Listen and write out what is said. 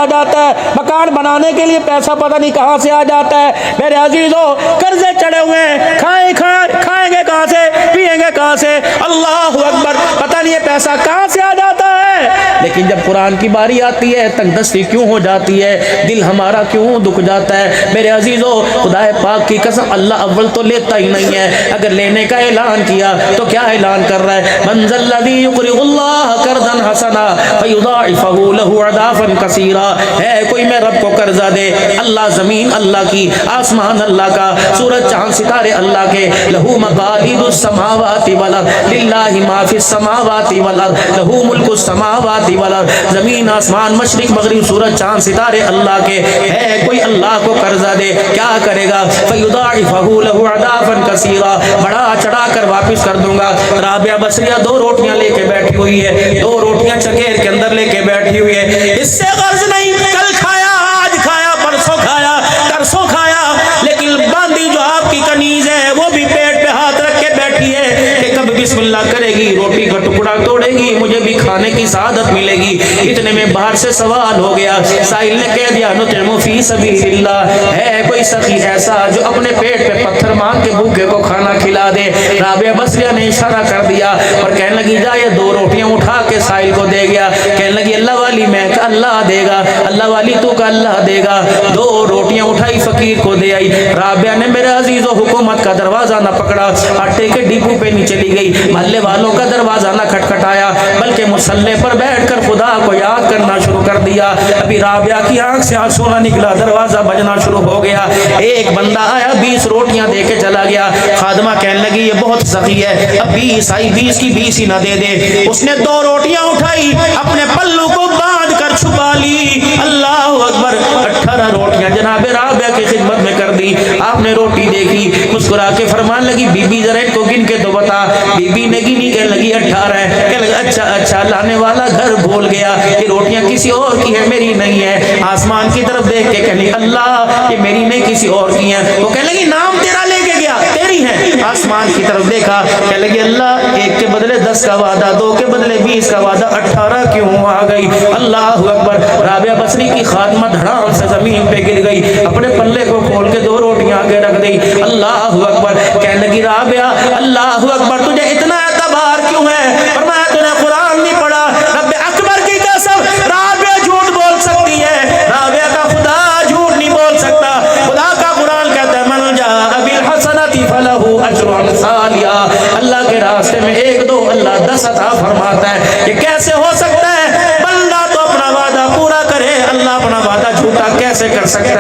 آ جاتا ہے, مکان بنانے کے لیے پیسہ پتہ نہیں کہاں سے آ جاتا ہے. میرے عزیزوں, قرضے چڑھے ہوئے ہیں, کھائیں گے کہاں سے, پیئیں گے کہاں سے؟ اللہ اکبر, پتہ نہیں یہ پیسہ کہاں سے آ جاتا ہے. لیکن جب قرآن کی باری آتی ہے تنگ دستی کیوں ہو جاتی ہے, دل ہمارا کیوں دکھ جاتا ہے. میرے عزیزوں, خدا پاک کی قسم, اللہ اول تو لیتا ہی نہیں ہے. اگر لینے کا اعلان کیا تو کیا اعلان کر رہا ہے؟ من ذا الذی یقرض اللہ قرضا حسنا فیضاعفہ لہ اضعافا کثیرا. ہے کوئی میں رب کو قرضہ دے, اللہ زمین اللہ کی, آسمان اللہ کا, سورج چاند ستارے اللہ کے, لہو مقالید السماوات والارض للہ ما فی السماوات والارض لہو ملک السماوات والارض. زمین آسمان مشرق مغرب سورج چاند ستارے اللہ کے. ہے کوئی اللہ کو قرضہ دے, کیا کرے گا؟ فیضاعفہ لہ اضعافا کثیرا, بڑا چڑھا کر واپس کر دوں گا. رابعہ بصریہ 2 روٹیاں لے کے بیٹھی ہوئی ہے, 2 روٹیاں چکیر کے اندر لے کے بیٹھی ہوئی ہے. اس سے غرض نہیں کل کھایا, آج کھایا, پرسوں کھایا, ترسوں کھایا, لیکن باندھی جو آپ کی کنیز ہے وہ بھی پیٹ پہ ہاتھ رکھ کے بیٹھی ہے کہ کب بسم اللہ کرے گی, روٹی کا ٹکڑا توڑے گی, مجھے بھی کھانے کی سعادت ملے گی. اتنے میں باہر سے سوال ہو گیا. سائل نے کہہ دیا نطعم فی سبیل اللہ. ہے کوئی سخی ایسا جو اپنے پیٹ پہ پتھر مانگ کے بھوکے کو کھانا کھلا دے؟ رابعہ بصریہ نے اشارہ کر دیا اور کہنے لگی جا یہ 2 روٹیاں اٹھا کے سائل کو دے گیا. کہنے لگی اللہ والی میں کہ اللہ دے گا, اللہ والی تو کا اللہ دے گا. 2 روٹیاں اٹھائی فقیر کو دے آئی. رابعہ نے میرے عزیزو حکومت کا دروازہ نہ پکڑا, آٹے کے ڈپو پہ نہیں چلی گئی, محلے والوں کا دروازہ نہ کھٹکھٹایا, بلکہ مصلی پر بیٹھ کر خدا کو یاد کرنا شروع کر دیا. ابھی رابعہ کی آنکھ سے آنسو نہ نکلا, دروازہ بجنا شروع ہو گیا. ایک بندہ آیا 20 روٹیاں دے کے چلا گیا. خادمہ کہنے لگی یہ بہت سخی ہے, اب 20 آئی, 20 کی 20 ہی نہ دے دے. اس نے 2 روٹیاں اٹھائی, اپنے پلو کو باندھ کر چھپا لی. اللہ اکبر, 18 روٹیاں جناب رابعہ کی خدمت میں کر دی. آپ نے روٹی دیکھی, مسکرا کے فرمان لگی بی بی ذرا کو گن کے تو بتا. بی بی نے گنی, کہنے لگی 18 ہے. کہنے لگا اچھا, لانے والا گھر بھول گیا, یہ روٹیاں کسی اور کی ہے, میری نہیں ہے. آسمان کی طرف دیکھ کے کہنے اللہ یہ میری نہیں کسی اور کی ہیں. وہ کہنے لگی نام تیرا لے کے گیا, تیری ہے. آسمان کی طرف دیکھا, کہنے لگی اللہ 1 کے بدلے 10 کا وعدہ, 2 کے بدلے 20 کا وعدہ, 18 کیوں آ گئی؟ اللہ اکبر. رابعہ بصری کی خادمہ دھڑام سے زمین پہ گر گئی, اپنے پلے کو کھول کے 2 روٹیاں آگے رکھ دی. اللہ اکبر. کہنے لگی رابعہ اللہ اکبر تجھے اتنا اعتبار کیوں ہے؟ فرمایا تو نے قرآن نہیں پڑھا. رب اکبر کی قسم, رابعہ جھوٹ بول سکتی ہے, رابعہ کا خدا جھوٹ نہیں بول سکتا. خدا کا قرآن کہتا ہے من جاء بالحسنۃ فلہ اجر امثالھا. اللہ کے راستے میں 1 2 اللہ 10 عطا فرماتا ہے. یہ کیسے ہو سکتا ہے؟ بندہ تو اپنا وعدہ پورا کرے, اللہ اپنا وعدہ جھوٹا کیسے کر سکتا ہے؟